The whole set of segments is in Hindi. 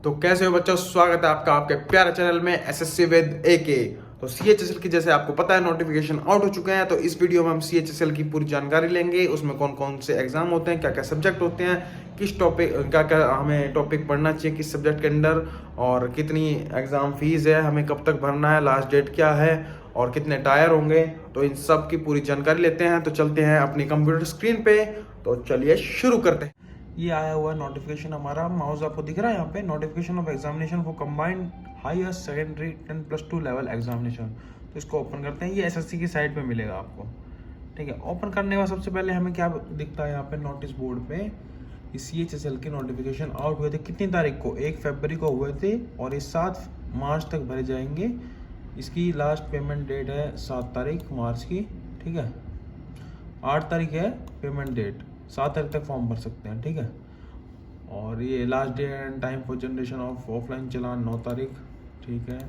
तो कैसे हो बच्चों, स्वागत है आपका आपके प्यारे चैनल में एसएससी विद एके। तो सीएचएसएल की जैसे आपको पता है नोटिफिकेशन आउट हो चुके हैं, तो इस वीडियो में हम सीएचएसएल की पूरी जानकारी लेंगे। उसमें कौन कौन से एग्जाम होते हैं, क्या क्या सब्जेक्ट होते हैं, किस टॉपिक क्या क्या हमें टॉपिक पढ़ना चाहिए किस सब्जेक्ट के अंदर, और कितनी एग्जाम फीस है, हमें कब तक भरना है, लास्ट डेट क्या है और कितने टायर होंगे। तो इन सब की पूरी जानकारी लेते हैं। तो चलते हैं अपनी कंप्यूटर स्क्रीन पे। तो चलिए शुरू करते हैं। ये आया हुआ नोटिफिकेशन हमारा, माउस आपको दिख रहा है यहाँ पे, notification of examination for combined higher secondary 10+2 level examination. तो इसको ओपन करते हैं। ये एसएससी की साइट पे मिलेगा आपको, ठीक है। ओपन करने का सबसे पहले हमें क्या दिखता है यहाँ पे नोटिस बोर्ड पे, सीएचएसएल के नोटिफिकेशन आउट हुए थे कितनी तारीख को, 1 फरवरी को हुए थे और ये 7 मार्च तक भरे जाएंगे। इसकी लास्ट पेमेंट डेट है 7 तारीख मार्च की, ठीक है। 8 तारीख है पेमेंट डेट, 7 तारीख तक फॉर्म भर सकते हैं, ठीक है। और ये last day and time for generation of offline challan 9 तारीख, ठीक है।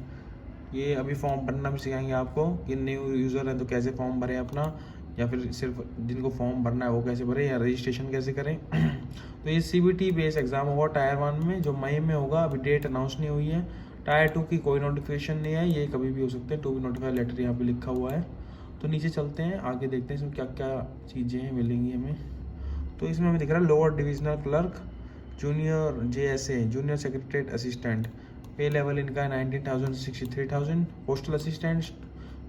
ये अभी फॉर्म भरना भी सिखाएंगे आपको कि न्यू यूज़र है तो कैसे फॉर्म भरें अपना, या फिर सिर्फ जिनको फॉर्म भरना है वो कैसे भरें, या रजिस्ट्रेशन कैसे करें। तो ये सीबीटी बेस एग्ज़ाम होगा टायर 1 में, जो मई में होगा। अभी डेट अनाउंस नहीं हुई है। टायर 2 की कोई नोटिफिकेशन नहीं है, ये कभी भी हो सकते हैं। टू बी नोटिफाइड लेटर यहाँ पे लिखा हुआ है। तो नीचे चलते हैं, आगे देखते हैं इसमें क्या क्या चीज़ें मिलेंगी हमें। तो इसमें हमें दिख रहा है lower divisional clerk, junior JSA, junior secretariat assistant, पे लेवल इनका है 19,000 से 63,000। पोस्टल असिस्टेंट,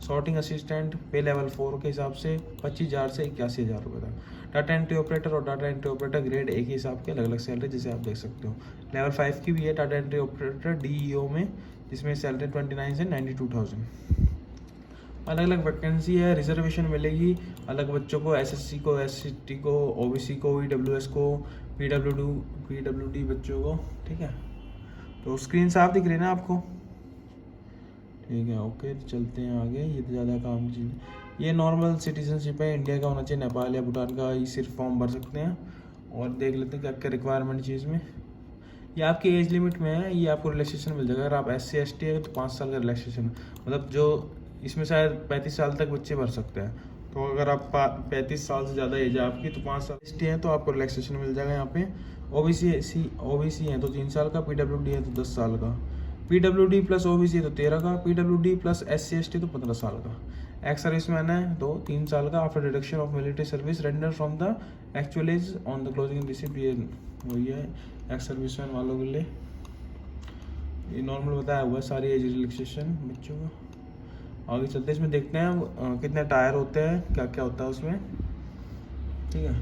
सॉर्टिंग असिस्टेंट, पे लेवल 4 के हिसाब से 25,000 से 81,000 रुपये तक। डाटा एंट्री ऑपरेटर और data entry operator grade A के हिसाब के अलग अलग सैलरी, जैसे आप देख सकते हो। लेवल 5 की भी है डाटा एंट्री ऑपरेटर डीईओ में, जिसमें सैलरी 29 से 92,000। अलग अलग वैकेंसी है, रिजर्वेशन मिलेगी अलग बच्चों को, एसएससी को, एसटी को, ओबीसी को, ईडब्ल्यूएस को, पीडब्ल्यूडी बच्चों को, ठीक है। तो स्क्रीन साफ दिख रही है ना आपको, ठीक है। ओके, तो चलते हैं आगे। ये तो ज़्यादा काम चीज़, ये नॉर्मल सिटीजनशिप है, इंडिया का होना चाहिए, नेपाल या भूटान का, ये सिर्फ फॉर्म भर सकते हैं। और देख लेते हैं क्या क्या रिक्वायरमेंट चीज़ में। ये आपकी एज लिमिट में है, ये आपको रिलैक्सेशन मिल जाएगा। अगर आप SC/ST है तो 5 साल का रिलैक्सेशन, मतलब जो इसमें शायद 35 साल तक बच्चे भर सकते हैं। तो अगर आप 35 साल से ज़्यादा एज है आपकी, तो 5 साल ST है तो आपको रिलैक्सेशन मिल जाएगा यहाँ पे। ओबीसी है तो 3 साल का, पीडब्ल्यूडी है तो 10 साल का, पीडब्ल्यूडी प्लस ओबीसी है तो 13 का, पीडब्ल्यूडी प्लस SC/ST तो 15 साल का। एक्स सर्विसमैन है तो 3 साल का, after deduction of military service render from the actual as on the closing receipt, ये वही है एक्स सर्विसमैन वालों के लिए। ये नॉर्मल बताया हुआ है सारी एज रिलैक्सेशन बच्चों को। आगे चलते हैं, इसमें देखते हैं कितने टायर होते हैं, क्या क्या होता है उसमें, ठीक है।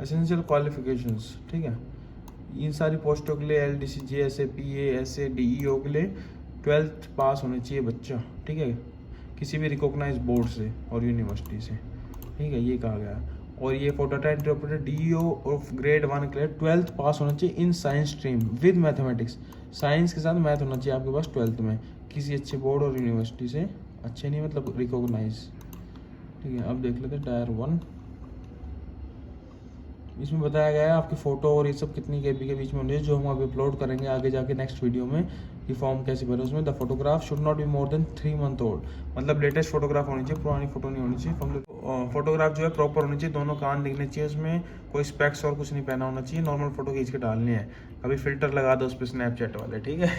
एसेंशियल क्वालिफिकेशंस, ठीक है। इन सारी पोस्टों के लिए LDC, JSA, PA, SA, DEO के लिए 12th पास होने चाहिए बच्चा, ठीक है, किसी भी रिकॉग्नाइज बोर्ड से और यूनिवर्सिटी से, ठीक है, ये कहा गया है। और ये for data entry operator DEO of grade 1 के लिए 12th पास होना चाहिए in science stream with mathematics, science के साथ मैथ होना चाहिए आपके पास 12th में, किसी अच्छे बोर्ड और यूनिवर्सिटी से, अच्छे नहीं मतलब रिकॉग्नाइज, ठीक है। अब देख लेते हैं टायर 1। इसमें बताया गया है आपकी फ़ोटो और ये सब कितनी KB के बीच में होनी चाहिए, जो हम अभी अपलोड करेंगे आगे जाके नेक्स्ट वीडियो में कि फॉर्म कैसे भरे। उसमें the photograph should not be more than 3 month old, मतलब लेटेस्ट फोटोग्राफ होनी चाहिए, पुरानी फोटो नहीं होनी चाहिए। फोटोग्राफ जो है प्रॉपर होनी चाहिए, दोनों कान दिखने चाहिए उसमें, कोई स्पेक्स और कुछ नहीं पहना होना चाहिए। नॉर्मल फोटो खींच के डालनी है, कभी फिल्टर लगा दो उस पर स्नैपचैट वाले, ठीक है।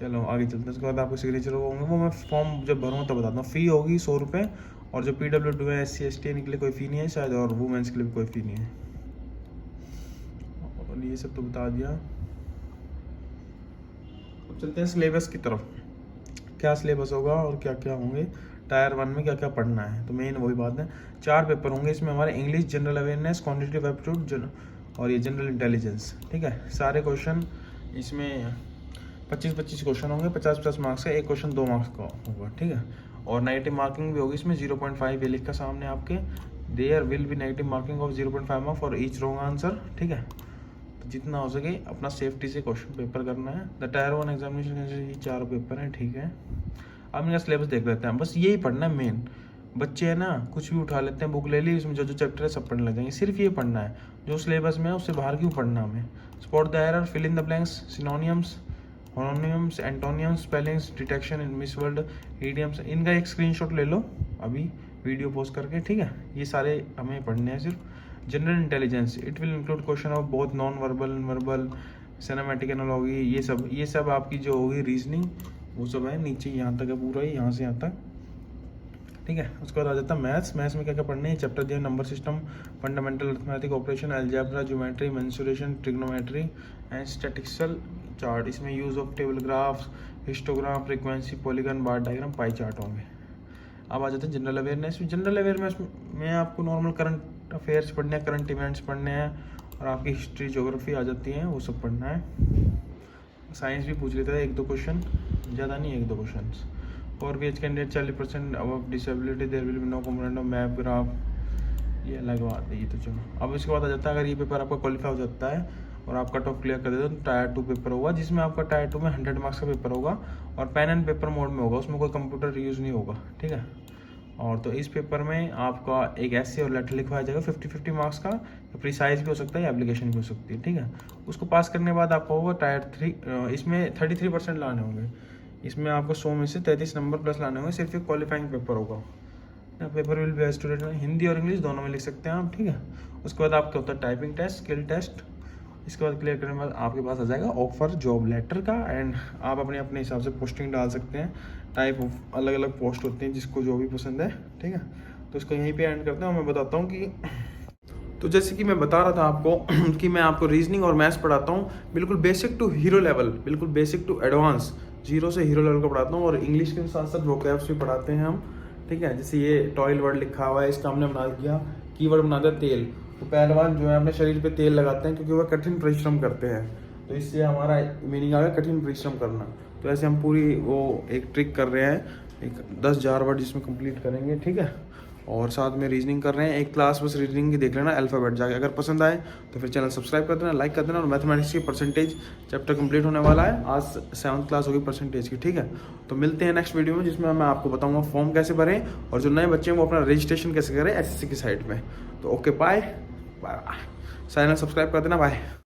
चलो आगे चलते हैं। उसके बाद आपको सिग्नेचर होंगे, वो मैं फॉर्म जब भरूँगा तब बताता हूँ। फ़ी होगी 100 रुपये, और जो PWD है SC/ST के लिए कोई फ़ी नहीं है शायद, और वुमेंस के लिए भी कोई फ़ी नहीं है। और ये सब तो बता दिया। अब चलते हैं सिलेबस की तरफ, क्या सिलेबस होगा और क्या क्या होंगे, टायर 1 में क्या क्या पढ़ना है। तो मेन वही बात है, 4 पेपर होंगे इसमें हमारे, English, general awareness, quantitative aptitude और ये जनरल इंटेलिजेंस, ठीक है। सारे क्वेश्चन इसमें 25-25 क्वेश्चन होंगे, 50-50 मार्क्स का, एक क्वेश्चन 2 मार्क्स का होगा, ठीक है। और नेगेटिव मार्किंग भी होगी इसमें 0.5, ये लिखा सामने आपके, there will be negative marking of 0.5 mark for each wrong answer, ठीक है। तो जितना हो सके अपना सेफ्टी से क्वेश्चन पेपर करना है। द टायर 1 एग्जामिनेशन ये 4 पेपर हैं, ठीक है। अब इनका सिलेबस देख लेते हैं, बस यही पढ़ना है मेन। बच्चे है ना कुछ भी उठा लेते हैं, बुक ले ली, उसमें जो जो चैप्टर है सब पढ़ने लग जाएंगे, सिर्फ ये पढ़ना है जो सिलेबस में है, उससे बाहर क्यों पढ़ना हमें। Spot the error, fill in the blanks, synonyms, homonyms, antonyms, spellings, detection in misword, idioms, इनका एक स्क्रीनशॉट ले लो अभी वीडियो पोस्ट करके, ठीक है। ये सारे हमें पढ़ने हैं सिर्फ। General intelligence, it will include question of both non verbal and verbal, cinematic analogy, ये सब आपकी जो होगी रीजनिंग वो सब है नीचे यहाँ तक है पूरा ही, यहाँ से यहाँ तक, ठीक है। उसके बाद आ जाता है मैथ्स। मैथ्स में क्या क्या पढ़ने हैं, चैप्टर दिया number system, fundamental arithmetic operation, algebra, geometry, mensuration, trigonometry and statistical chart. इसमें use of table graphs, histogram, frequency, polygon, bar diagram, pie chart होंगे। अब आ जाते हैं जनरल अवेयरनेस। जनरल अवेयरनेस में आपको नॉर्मल करंट अफेयर्स पढ़ने हैं, करंट इवेंट्स पढ़ने हैं, और आपकी हिस्ट्री ज्योग्राफी आ जाती है, वो सब पढ़ना है। साइंस भी पूछ लेता है 1-2 क्वेश्चन, ज़्यादा नहीं 1-2 क्वेश्चन। और भी एज कैंडिडेट 40% अब disability there will be no component of map graph, ये अलग बात है, ये तो चलो। अब इसके बाद आ जाता है, अगर ये पेपर आपका क्वालिफाई हो जाता है और आप कट ऑफ क्लियर कर देते हो तो टायर 2 पेपर होगा, जिसमें आपका टायर 2 में 100 मार्क्स का पेपर होगा और पेन एंड पेपर मोड में होगा, उसमें कोई कंप्यूटर यूज़ नहीं होगा, ठीक है। और तो इस पेपर में आपका एक ऐसे और लेटर लिखवाया जाएगा 50-50 मार्क्स का, प्रिसाइज भी हो सकता है या एप्लीकेशन भी हो सकती है, ठीक है। उसको पास करने के बाद आपका होगा टायर 3, इसमें 33% लाने होंगे, इसमें आपको 100 में से 33 नंबर प्लस लाने होंगे, सिर्फ एक क्वालिफाइंग पेपर होगा। Paper will be student Hindi और इंग्लिश दोनों में लिख सकते हैं आप, ठीक है। उसके बाद आपका होता है टाइपिंग टेस्ट, स्किल टेस्ट। इसके बाद क्लियर करने के बाद आपके पास आ जाएगा ऑफर जॉब लेटर का, एंड आप अपने अपने हिसाब से पोस्टिंग डाल सकते हैं। टाइप ऑफ अलग अलग पोस्ट होते हैं, जिसको जो भी पसंद है, ठीक है। तो इसको यहीं पे एंड करते हैं और मैं बताता हूँ कि तो जैसे कि मैं बता रहा था आपको कि मैं आपको रीजनिंग और मैथ्स पढ़ाता हूँ, बिल्कुल बेसिक टू हीरो लेवल, बिल्कुल बेसिक टू एडवांस, 0 से हीरो लेवल का पढ़ाता हूँ। और इंग्लिश के साथ साथ वोकैब्स भी पढ़ाते हैं हम, ठीक है। जैसे ये टॉयल वर्ड लिखा हुआ है, इसका हमने बना दिया कीवर्ड बना दिया तेल। तो पहलवान जो है अपने शरीर पे तेल लगाते हैं क्योंकि वह कठिन परिश्रम करते हैं, तो इससे हमारा मीनिंग आ गया कठिन परिश्रम करना। तो ऐसे हम पूरी वो एक ट्रिक कर रहे हैं, एक 10,000 वर्ड जिसमें कंप्लीट करेंगे, ठीक है। और साथ में रीजनिंग कर रहे हैं, एक क्लास बस रीजनिंग की देख लेना अल्फ़ाबेट जाके। अगर पसंद आए तो फिर चैनल सब्सक्राइब कर देना, लाइक कर देना। और मैथमेटिक्स की परसेंटेज चैप्टर कंप्लीट होने वाला है, आज 7th क्लास होगी परसेंटेज की, ठीक है। तो मिलते हैं नेक्स्ट वीडियो में, जिसमें मैं आपको बताऊंगा फॉर्म कैसे भरें और जो नए बच्चे हैं वो अपना रजिस्ट्रेशन कैसे करें एसएससी की साइट में। तो okay, bye bye, channel subscribe कर देना, बाय।